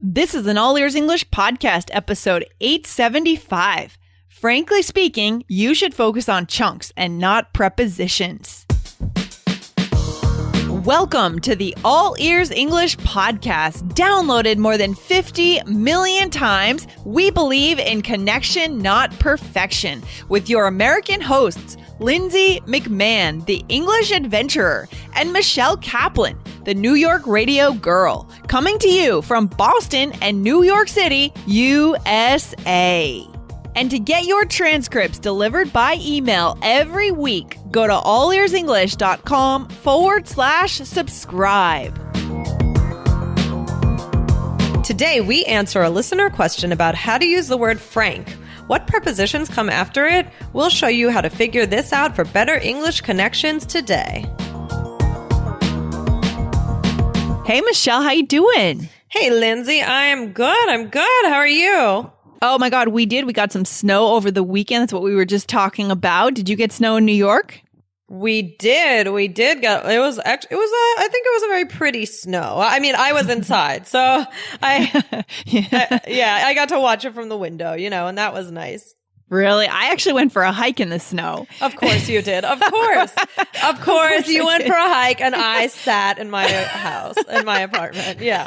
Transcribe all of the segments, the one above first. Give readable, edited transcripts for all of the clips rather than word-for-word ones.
This is an All Ears English podcast, episode 875. Frankly speaking, you should focus on chunks and not prepositions. Welcome to the All Ears English podcast. Downloaded more than 50 million times, we believe in connection, not perfection. With your American hosts, Lindsay McMahon, the English adventurer, and Michelle Kaplan, the New York radio girl, coming to you from Boston and New York City, USA. And to get your transcripts delivered by email every week, go to allearsenglish.com/subscribe. Today, we answer a listener question about how to use the word frank. What prepositions come after it? We'll show you how to figure this out for better English connections today. Hey, Michelle, how you doing? Hey, Lindsay, I'm good. How are you? Oh my God, we did. We got some snow over the weekend. That's what we were just talking about. Did you get snow in New York? We did get, I think it was a very pretty snow. I mean, I was inside, so I got to watch it from the window, and that was nice. Really? I actually went for a hike in the snow. Of course you did. Of course. Of course you went for a hike and I sat in my house, in my apartment. Yeah.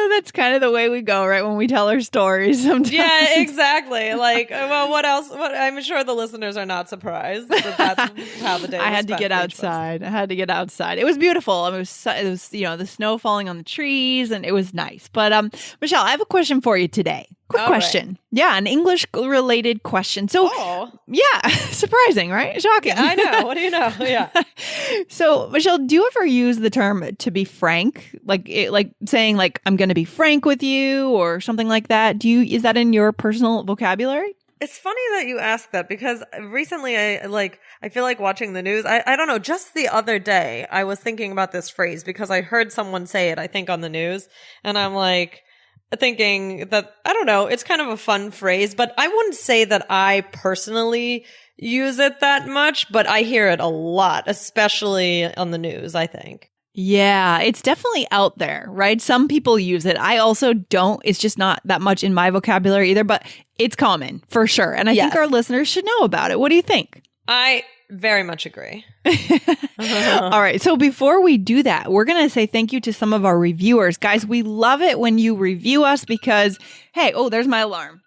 That's kind of the way we go, right? When we tell our stories sometimes. Yeah, exactly. Like, well, what else? I'm sure the listeners are not surprised that that's how the day was I had to get outside. It was beautiful. It was the snow falling on the trees and it was nice. But Michelle, I have a question for you today. Quick question. Right. Yeah, an English-related question. So, yeah, surprising, right? Shocking. Yeah, I know. What do you know? Yeah. So, Michelle, do you ever use the term to be frank? Like saying, I'm going to be frank with you or something like that? Is that in your personal vocabulary? It's funny that you ask that because recently I feel like watching the news. I don't know, just the other day I was thinking about this phrase because I heard someone say it, I think, on the news. And I'm like, thinking that, I don't know, it's kind of a fun phrase, but I wouldn't say that I personally use it that much, but I hear it a lot, especially on the news, I think. Yeah, it's definitely out there, right? Some people use it. I also don't. It's just not that much in my vocabulary either, but it's common for sure. And I think our listeners should know about it. What do you think? I very much agree. All right. So before we do that, we're going to say thank you to some of our reviewers. Guys, we love it when you review us because, hey, there's my alarm.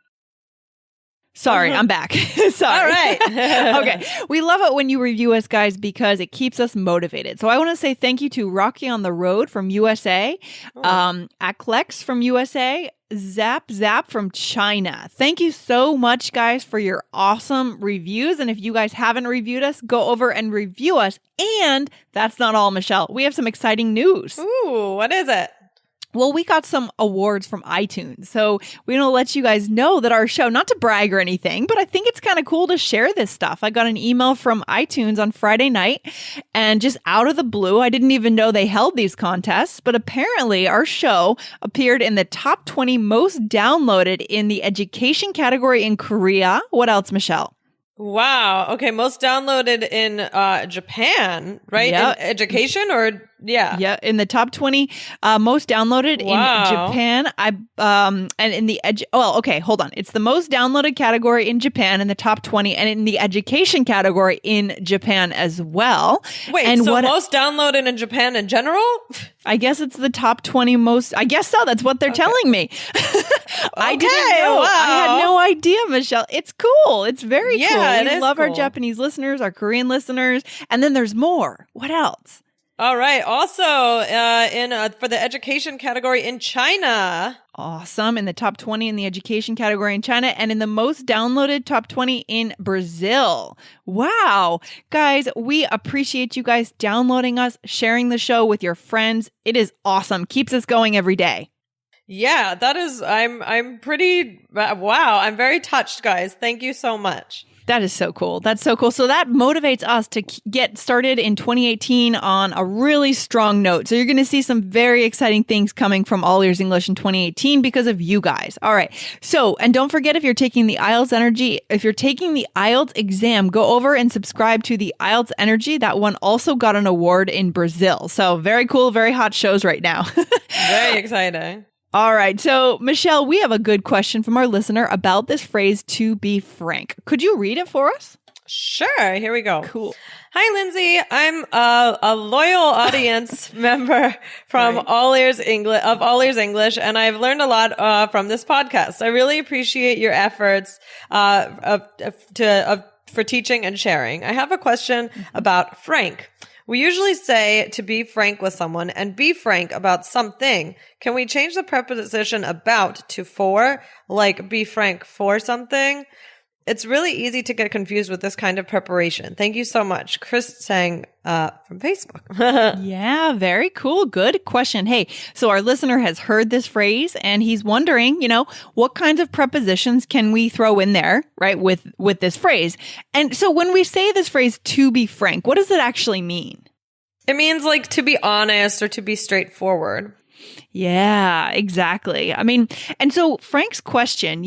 Sorry, I'm back. Sorry. All right. Okay. We love it when you review us, guys, because it keeps us motivated. So I want to say thank you to Rocky on the Road from USA, Aklex from USA, Zap from China. Thank you so much, guys, for your awesome reviews. And if you guys haven't reviewed us, go over and review us. And that's not all, Michelle. We have some exciting news. Ooh, what is it? Well, we got some awards from iTunes. So we're going to let you guys know that our show, not to brag or anything, but I think it's kind of cool to share this stuff. I got an email from iTunes on Friday night and just out of the blue, I didn't even know they held these contests, but apparently our show appeared in the top 20 most downloaded in the education category in Korea. What else, Michelle? Wow. Okay. Most downloaded in Japan, right? Yep. In education or Yeah, in the top 20 most downloaded in Japan. And in the hold on. It's the most downloaded category in Japan in the top 20 and in the education category in Japan as well. Wait, and so most downloaded in Japan in general? I guess it's the top 20 most. I guess so. That's what they're telling me. I didn't know. Wow. I had no idea, Michelle. It's cool. It's very cool. We love our cool. Japanese listeners, our Korean listeners, and then there's more. What else? All right. Also, for the education category in China. Awesome. In the top 20 in the education category in China and in the most downloaded top 20 in Brazil. Wow. Guys, we appreciate you guys downloading us, sharing the show with your friends. It is awesome. Keeps us going every day. Yeah, that is, I'm pretty, wow. I'm very touched, guys. Thank you so much. That is so cool. That's so cool. So that motivates us to get started in 2018 on a really strong note. So you're going to see some very exciting things coming from All Ears English in 2018 because of you guys. All right. So, and don't forget, if you're taking the IELTS exam, go over and subscribe to the IELTS Energy. That one also got an award in Brazil. So very cool, very hot shows right now. Very exciting. All right. So, Michelle, we have a good question from our listener about this phrase, to be frank. Could you read it for us? Sure. Here we go. Cool. Hi, Lindsay. I'm a loyal audience member from All Ears English, and I've learned a lot from this podcast. I really appreciate your efforts for teaching and sharing. I have a question about frank. We usually say to be frank with someone and be frank about something. Can we change the preposition about to for, like be frank for something? It's really easy to get confused with this kind of preparation. Thank you so much. Chris saying from Facebook. Yeah, very cool. Good question. Hey, so our listener has heard this phrase and he's wondering, what kinds of prepositions can we throw in there, right, with this phrase? And so when we say this phrase, to be frank, what does it actually mean? It means like to be honest or to be straightforward. Yeah, exactly. I mean, and so Frank's question,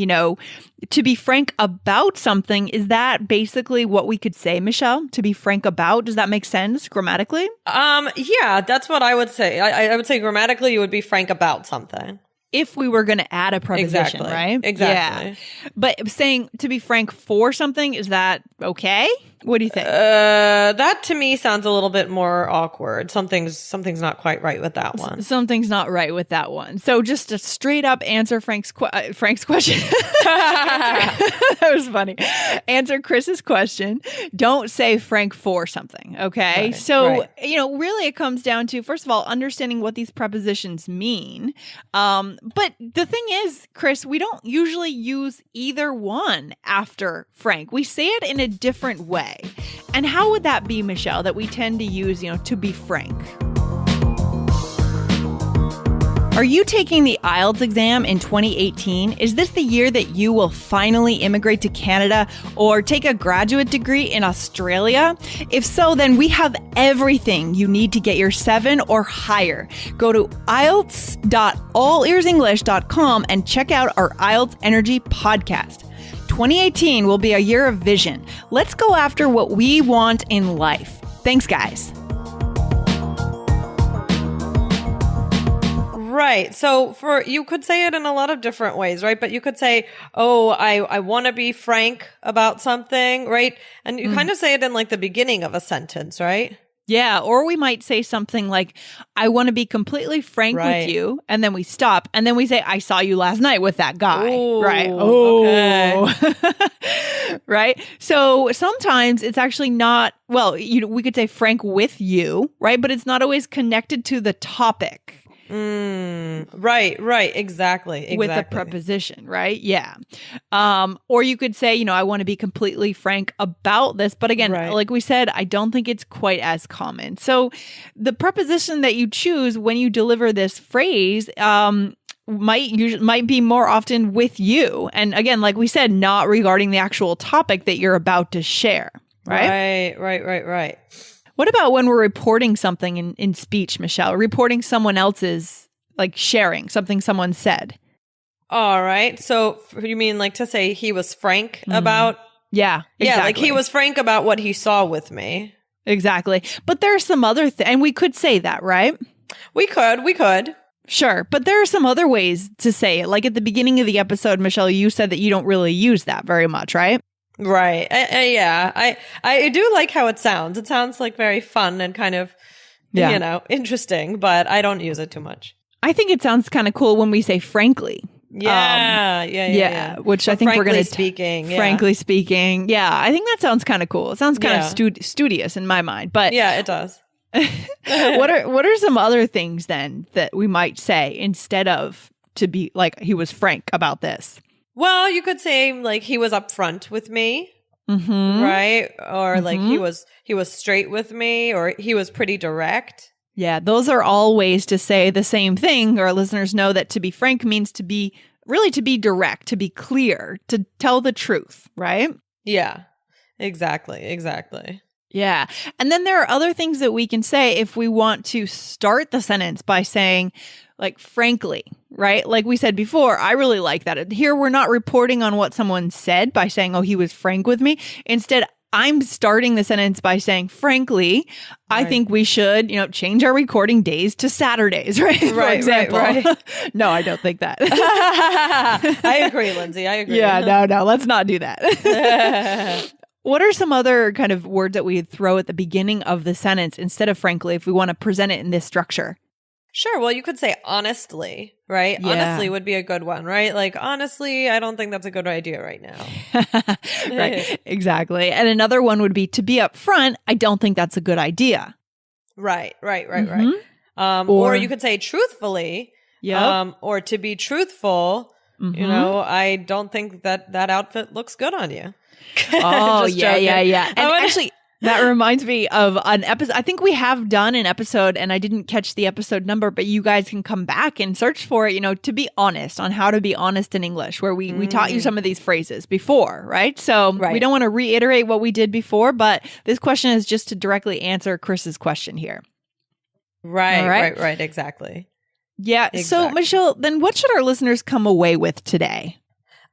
to be frank about something, is that basically what we could say, Michelle? To be frank about, does that make sense grammatically? Yeah, that's what I would say. I would say grammatically you would be frank about something. If we were going to add a preposition, Exactly. right? Exactly. Yeah. But saying to be frank for something, is that okay? What do you think? That to me sounds a little bit more awkward. Something's not quite right with that one. Something's not right with that one. So just a straight up answer Frank's question. That was funny. Answer Chris's question. Don't say frank for something. Okay. Right, so, really it comes down to, first of all, understanding what these prepositions mean. But the thing is, Chris, we don't usually use either one after frank. We say it in a different way. And how would that be, Michelle, that we tend to use, to be frank? Are you taking the IELTS exam in 2018? Is this the year that you will finally immigrate to Canada or take a graduate degree in Australia? If so, then we have everything you need to get your 7 or higher. Go to IELTS.allearsenglish.com and check out our IELTS Energy podcast. 2018 will be a year of vision. Let's go after what we want in life. Thanks, guys. Right. So you could say it in a lot of different ways, right? But you could say, oh, I want to be frank about something, right? And you kind of say it in like the beginning of a sentence, right? Yeah, or we might say something like, I want to be completely frank with you. And then we stop. And then we say, I saw you last night with that guy. Ooh, right? Okay. Right? So sometimes it's actually not, we could say frank with you, right? But it's not always connected to the topic. Right, exactly. With a preposition, right? Yeah. Or you could say, I want to be completely frank about this. But again, like we said, I don't think it's quite as common. So the preposition that you choose when you deliver this phrase might be more often with you. And again, like we said, not regarding the actual topic that you're about to share, right? Right. What about when we're reporting something in speech, Michelle? Reporting someone else's, like sharing something someone said. All right. So you mean like to say he was frank about? Yeah, exactly. Yeah, like he was frank about what he saw with me. Exactly. But there are some other and we could say that, right? We could. Sure. But there are some other ways to say it. Like at the beginning of the episode, Michelle, you said that you don't really use that very much, right? Right. Yeah. I do like how it sounds. It sounds like very fun and kind of, interesting, but I don't use it too much. I think it sounds kind of cool when we say frankly. Yeah. Which I think we're going to speaking. Frankly speaking. Yeah. I think that sounds kind of cool. It sounds kind of studious in my mind, but yeah, it does. What are some other things then that we might say instead of to be like he was frank about this? Well, you could say like he was upfront with me, right? Or like he was straight with me, or he was pretty direct. Yeah, those are all ways to say the same thing. Our listeners know that to be frank means to be direct, to be clear, to tell the truth, right? Yeah, exactly. Yeah. And then there are other things that we can say if we want to start the sentence by saying, like, frankly, right? Like we said before, I really like that. Here, we're not reporting on what someone said by saying, oh, he was frank with me. Instead, I'm starting the sentence by saying, frankly, I think we should, change our recording days to Saturdays, right? For example. Right. No, I don't think that. I agree, Lindsay. I agree. Yeah, no, let's not do that. What are some other kind of words that we throw at the beginning of the sentence instead of frankly, if we want to present it in this structure? Sure. Well, you could say honestly, right? Yeah. Honestly would be a good one, right? Like, honestly, I don't think that's a good idea right now. Right. Exactly. And another one would be to be upfront. I don't think that's a good idea. Right. Mm-hmm. Or you could say truthfully, Yep. or to be truthful, Mm-hmm. I don't think that outfit looks good on you. Oh, Just yeah. joking. And actually, that reminds me of an episode. I think we have done an episode and I didn't catch the episode number, but you guys can come back and search for it, to be honest, on how to be honest in English, where we taught you some of these phrases before, right? So we don't want to reiterate what we did before, but this question is just to directly answer Chris's question here. Right. Exactly. Yeah. Exactly. So, Michelle, then what should our listeners come away with today?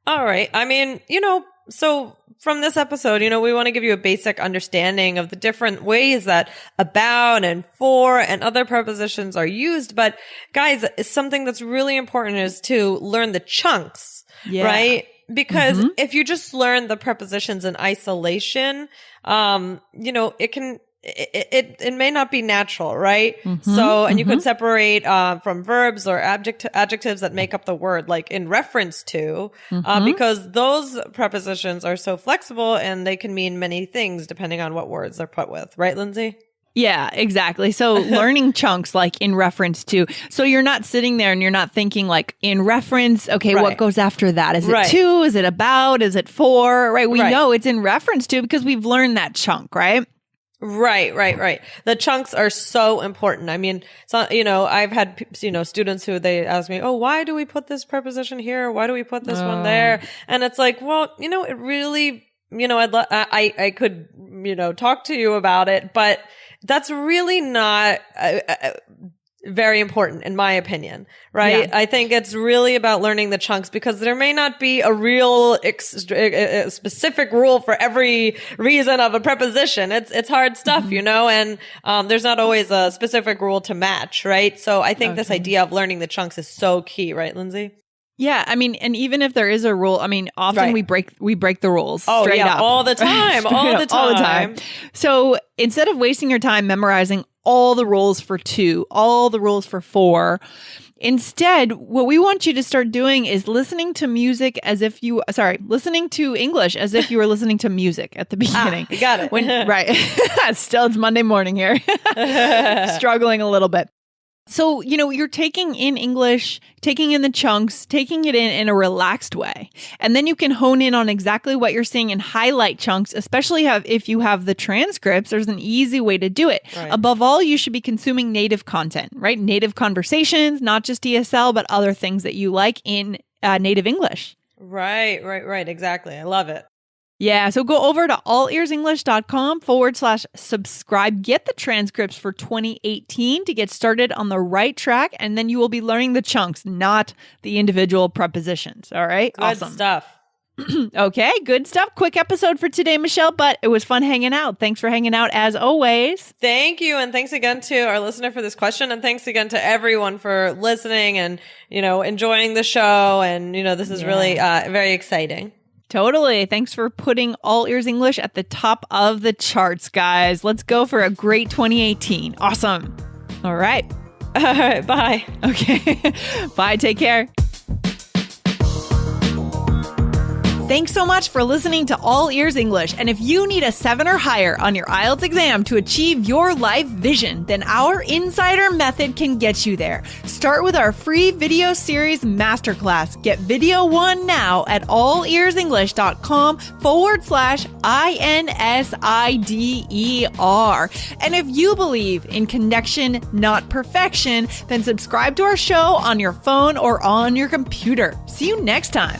All right. I mean, so from this episode, we want to give you a basic understanding of the different ways that about and for and other prepositions are used. But guys, something that's really important is to learn the chunks, right? Because if you just learn the prepositions in isolation, it may not be natural, right? So, and you could separate from verbs or adjectives that make up the word, like in reference to, because those prepositions are so flexible and they can mean many things depending on what words they're put with, right, Lindsay? Yeah, exactly. So learning chunks like in reference to, so you're not sitting there and you're not thinking like in reference, okay, what goes after that? Is it to? Is it about? Is it for? Right? We know it's in reference to because we've learned that chunk, right? Right. The chunks are so important. I mean, so, I've had, students who they ask me, oh, why do we put this preposition here? Why do we put this one there? And it's like, well, it really, I could, talk to you about it, but that's really not very important in my opinion, right? Yeah. I think it's really about learning the chunks because there may not be a real specific rule for every reason of a preposition. It's hard stuff, and there's not always a specific rule to match, right? So I think this idea of learning the chunks is so key, right, Lindsay? Yeah, I mean, and even if there is a rule, I mean, often we break the rules straight up. all the time, all the time. So instead of wasting your time memorizing all the rules for to, all the rules for instead, what we want you to start doing is listening to English as if you were listening to music at the beginning. You got it. Right. Still, it's Monday morning here. Struggling a little bit. So, you're taking in English, taking in the chunks, taking it in a relaxed way. And then you can hone in on exactly what you're seeing and highlight chunks, especially if you have the transcripts. There's an easy way to do it. Right. Above all, you should be consuming native content, right? Native conversations, not just ESL, but other things that you like in native English. Right. Exactly. I love it. Yeah, so go over to allearsenglish.com/subscribe. Get the transcripts for 2018 to get started on the right track, and then you will be learning the chunks, not the individual prepositions. All right? Good awesome stuff. Okay, good stuff. Quick episode for today, Michelle, but it was fun hanging out. Thanks for hanging out as always. Thank you, and thanks again to our listener for this question, and thanks again to everyone for listening and, enjoying the show, and, this is really very exciting. Totally. Thanks for putting All Ears English at the top of the charts, guys. Let's go for a great 2018. Awesome. All right. All right. Bye. Okay. Bye. Take care. Thanks so much for listening to All Ears English. And if you need a 7 or higher on your IELTS exam to achieve your life vision, then our Insider Method can get you there. Start with our free video series masterclass. Get video 1 now at allearsenglish.com/INSIDER. And if you believe in connection, not perfection, then subscribe to our show on your phone or on your computer. See you next time.